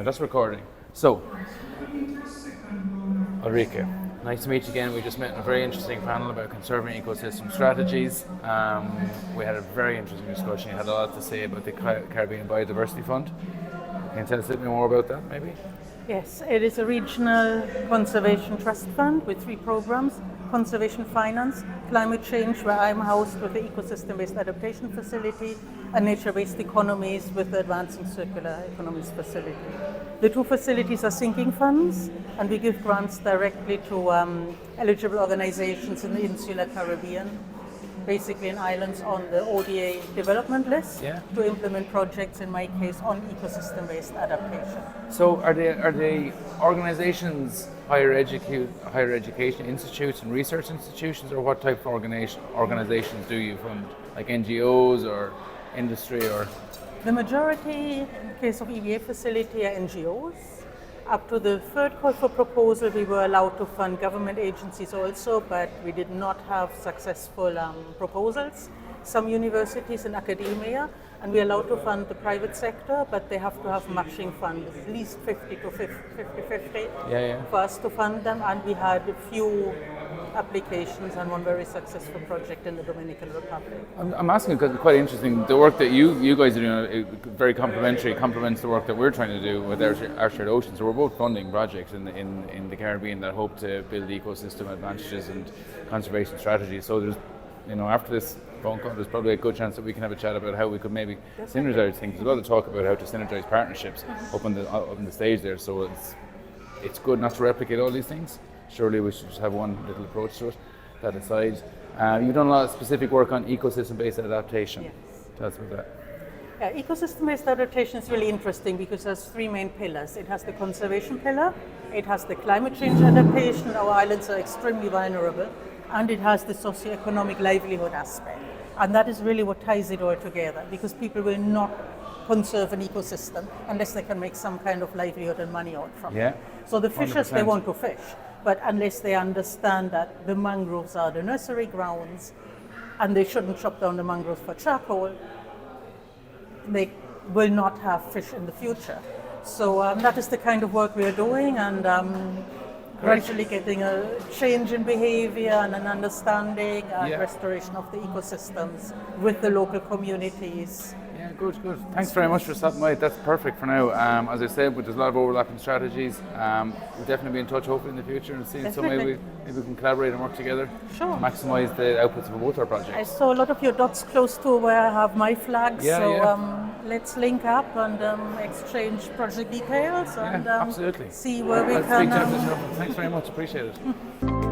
Now that's recording. So, Ulriike, nice to meet you again. We just met in a very interesting panel about conserving ecosystem strategies. We had a very interesting discussion. You had a lot to say about the Caribbean Biodiversity Fund. Can you tell us a little bit more about that, maybe? Yes, it is a regional conservation trust fund with 3 programs: conservation finance, climate change, where I'm housed with the ecosystem-based adaptation facility, and nature-based economies with the advancing circular economies facility. The 2 facilities are sinking funds, and we give grants directly to eligible organizations in the insular Caribbean, basically in islands on the ODA development list, to implement projects, in my case, on ecosystem-based adaptation. So are they organizations, higher education institutes and research institutions, or what type of organizations do you fund? Like NGOs or industry or? The majority, in the case of EBA facility, are NGOs. Up to the 3rd call for proposal, we were allowed to fund government agencies also, but we did not have successful proposals. Some universities and academia, and we're allowed to fund the private sector, but they have to have matching funds, at least 50 to 50 for us to fund them. And we had a few applications and one very successful project in the Dominican Republic. I'm asking because it's quite interesting. The work that you guys are doing very complements the work that we're trying to do with our shared oceans. So we're both funding projects in the Caribbean that hope to build ecosystem advantages and conservation strategies. So there's, after this phone call, there's probably a good chance that we can have a chat about how we could maybe synergize things. There's a lot of talk about how to synergize partnerships up on the stage there. So it's good not to replicate all these things. Surely we should just have one little approach to it. That aside, you've done a lot of specific work on ecosystem-based adaptation. Yes. Tell us about that. Yeah, ecosystem-based adaptation is really interesting because there's 3 main pillars. It has the conservation pillar, it has the climate change adaptation, our islands are extremely vulnerable, and it has the socioeconomic livelihood aspect. And that is really what ties it all together, because people will not conserve an ecosystem unless they can make some kind of livelihood and money out from it. So the fishers, 100%. They want to fish, but unless they understand that the mangroves are the nursery grounds and they shouldn't chop down the mangroves for charcoal, they will not have fish in the future. So that is the kind of work we are doing, and gradually getting a change in behavior and an understanding and restoration of the ecosystems with the local communities. Yeah, good. Thanks very much for stopping by. That's perfect for now. As I said, there's a lot of overlapping strategies. We'll definitely be in touch hopefully in the future and see some maybe we can collaborate and work together to maximise the outputs of both our projects. I saw a lot of your dots close to where I have my flags, let's link up and exchange project details and absolutely. see where we Let's can. Thanks very much, appreciate it.